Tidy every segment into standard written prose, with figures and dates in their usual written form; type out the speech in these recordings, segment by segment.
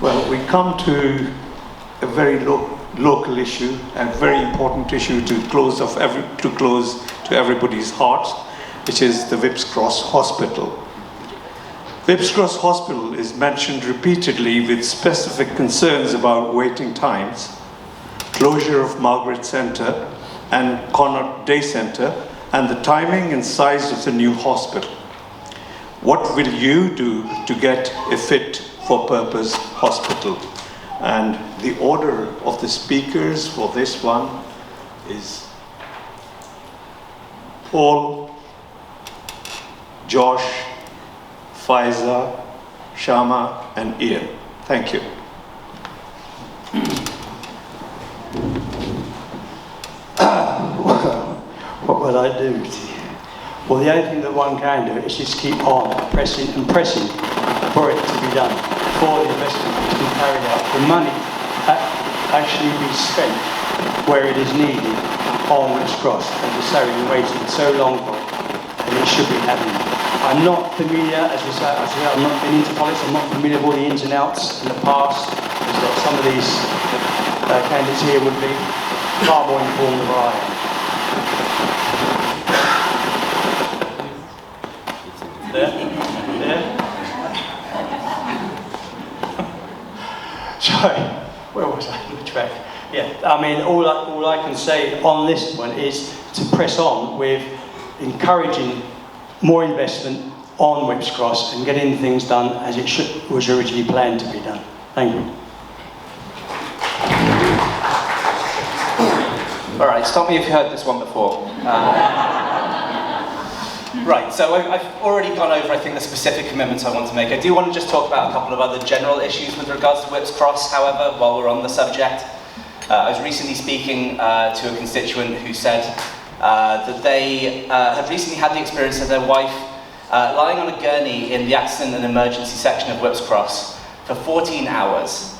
Well, we come to a very local issue, and very important issue to close to everybody's hearts, which is the Whipps Cross Hospital. Whipps Cross Hospital is mentioned repeatedly with specific concerns about waiting times, closure of Margaret Centre and Connaught Day Centre, and the timing and size of the new hospital. What will you do to get a fit-for-purpose hospital? And the order of the speakers for this one is Paul, Josh, Faiza, Shama, and Ian. Thank you. What will I do? Well, the only thing that one can do is just keep on pressing and pressing for it to be done, for the investment to be carried out, the money actually be spent where it is needed on Whipps Cross, and the Surrey waiting so long for it, and it should be happening. I'm not familiar, as I say, I'm not been into politics, I'm not familiar with all the ins and outs in the past, as that some of these candidates here would be far more informed than I am. There? Sorry, where was I on the track? Yeah, I mean, all I can say on this one is to press on with encouraging more investment on Whipps Cross and getting things done as it was originally planned to be done. Thank you. All right, stop me if you heard this one before. Right, so I've already gone over, I think, the specific commitments I want to make. I do want to just talk about a couple of other general issues with regards to Whipps Cross, however, while we're on the subject. I was recently speaking to a constituent who said that they had recently had the experience of their wife lying on a gurney in the accident and emergency section of Whipps Cross for 14 hours.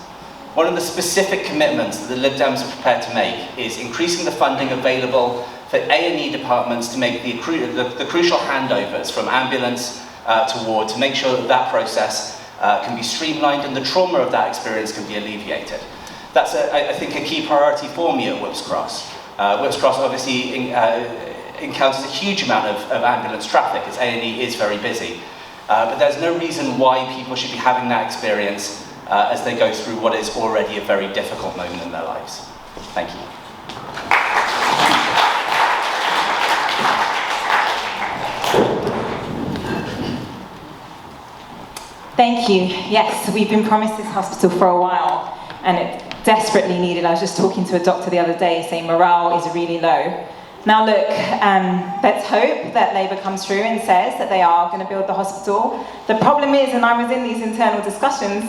One of the specific commitments that the Lib Dems are prepared to make is increasing the funding available for A&E departments to make the crucial handovers from ambulance to ward, to make sure that that process can be streamlined and the trauma of that experience can be alleviated. That's, I think, a key priority for me at Whipps Cross. Whipps Cross obviously encounters a huge amount of ambulance traffic, as A&E is very busy. But there's no reason why people should be having that experience as they go through what is already a very difficult moment in their lives. Thank you. Thank you. Yes, we've been promised this hospital for a while, and it's desperately needed. I was just talking to a doctor the other day saying morale is really low. Now look, let's hope that Labour comes through and says that they are going to build the hospital. The problem is, and I was in these internal discussions,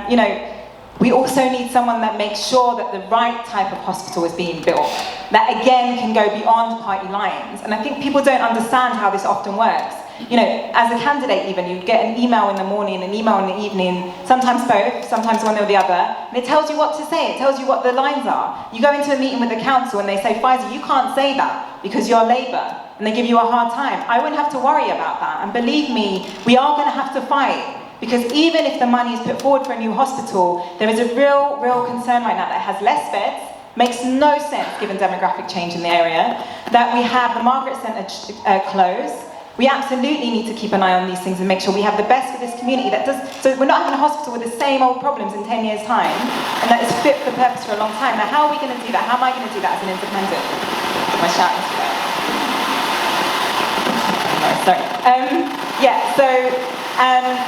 you know, we also need someone that makes sure that the right type of hospital is being built, that again can go beyond party lines. And I think people don't understand how this often works. You know, as a candidate even, you get an email in the morning, an email in the evening, sometimes both, sometimes one or the other, and it tells you what to say, it tells you what the lines are. You go into a meeting with the council and they say, Faiza, you can't say that because you're Labour, and they give you a hard time. I wouldn't have to worry about that, and believe me, we are going to have to fight, because even if the money is put forward for a new hospital, there is a real concern right now that has less beds, makes no sense given demographic change in the area, that we have the Margaret Centre closed. We absolutely need to keep an eye on these things and make sure we have the best for this community that does, so we're not having a hospital with the same old problems in 10 years' time, and that is fit for purpose for a long time. Now, how are we going to do that? How am I going to do that as an independent? Am I shouting to that? No, sorry.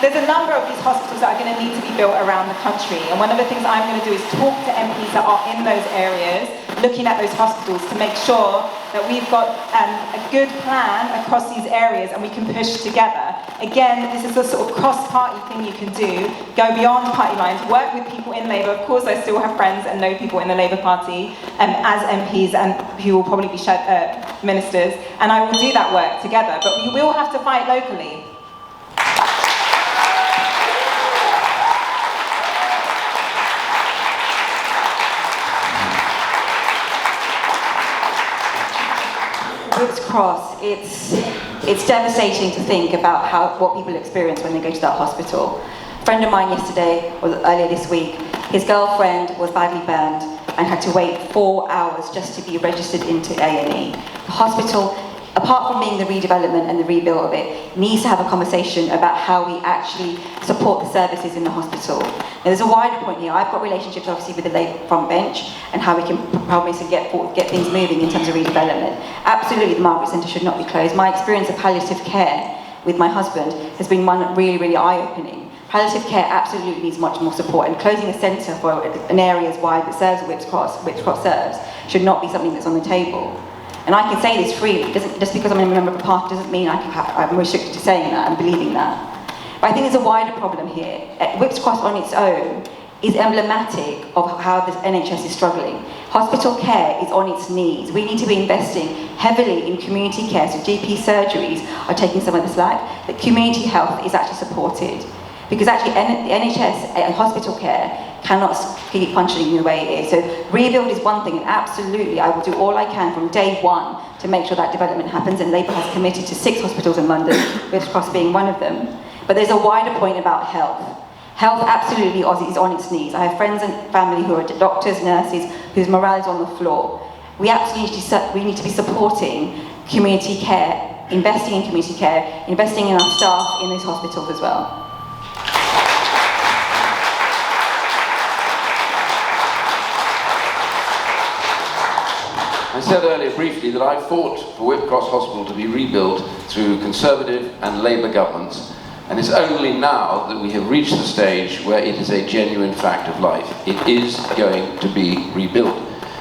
There's a number of these hospitals that are going to need to be built around the country, and one of the things I'm going to do is talk to MPs that are in those areas, looking at those hospitals to make sure that we've got a good plan across these areas and we can push together. Again, this is a sort of cross-party thing you can do, go beyond party lines, work with people in Labour. Of course, I still have friends and know people in the Labour Party as MPs and who will probably be ministers, and I will do that work together, but we will have to fight locally. Whipps Cross, it's devastating to think about what people experience when they go to that hospital. A friend of mine yesterday, or earlier this week, his girlfriend was badly burned and had to wait 4 hours just to be registered into A&E. The hospital, apart from being the redevelopment and the rebuild of it, needs to have a conversation about how we actually support the services in the hospital. Now, there's a wider point here. I've got relationships obviously with the Labour front bench and how we can probably get things moving in terms of redevelopment. Absolutely, the Margaret Centre should not be closed. My experience of palliative care with my husband has been one really, really eye-opening. Palliative care absolutely needs much more support, and closing a centre for an area as wide that serves Whipps Cross serves, should not be something that's on the table. And I can say this freely. Just because I'm a member of a party doesn't mean I'm restricted to saying that and believing that. But I think there's a wider problem here. Whipps Cross on its own is emblematic of how the NHS is struggling. Hospital care is on its knees. We need to be investing heavily in community care, so GP surgeries are taking some of the slack, that community health is actually supported. Because actually the NHS and hospital care cannot keep functioning the way it is. So rebuild is one thing, and absolutely I will do all I can from day one to make sure that development happens, and Labour has committed to 6 hospitals in London, Whipps Cross being one of them. But there's a wider point about health. Health absolutely is on its knees. I have friends and family who are doctors, nurses, whose morale is on the floor. We absolutely need to be supporting community care, investing in community care, investing in our staff in these hospitals as well. I said earlier briefly that I fought for Whipps Cross Hospital to be rebuilt through Conservative and Labour governments, and it's only now that we have reached the stage where it is a genuine fact of life. It is going to be rebuilt.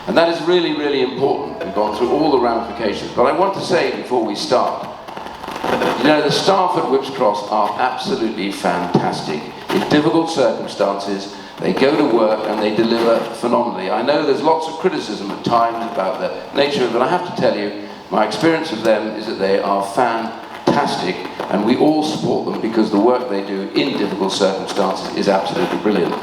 And that is really, really important. We've gone through all the ramifications. But I want to say before we start, you know, the staff at Whipps Cross are absolutely fantastic. In difficult circumstances, they go to work and they deliver phenomenally. I know there's lots of criticism at times about the nature of it, but I have to tell you, my experience of them is that they are fantastic, and we all support them because the work they do in difficult circumstances is absolutely brilliant.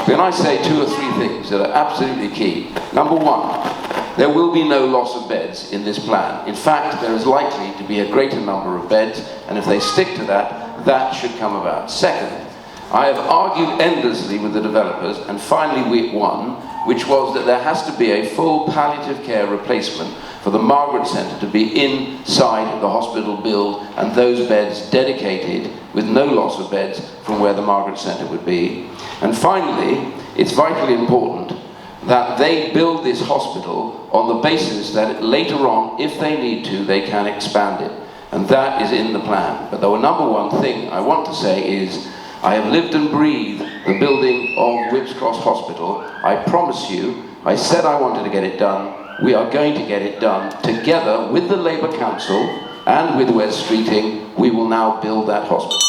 When I say 2 or 3 things that are absolutely key. Number 1, there will be no loss of beds in this plan. In fact, there is likely to be a greater number of beds, and if they stick to that, that should come about. Second, I have argued endlessly with the developers, and finally we won, which was that there has to be a full palliative care replacement for the Margaret Centre to be inside the hospital build, and those beds dedicated with no loss of beds from where the Margaret Centre would be. And finally, it's vitally important that they build this hospital on the basis that later on, if they need to, they can expand it. And that is in the plan. But the number 1 thing I want to say is, I have lived and breathed the building of Whipps Cross Hospital. I promise you, I said I wanted to get it done. We are going to get it done together with the Labour Council and with Wes Streeting. We will now build that hospital.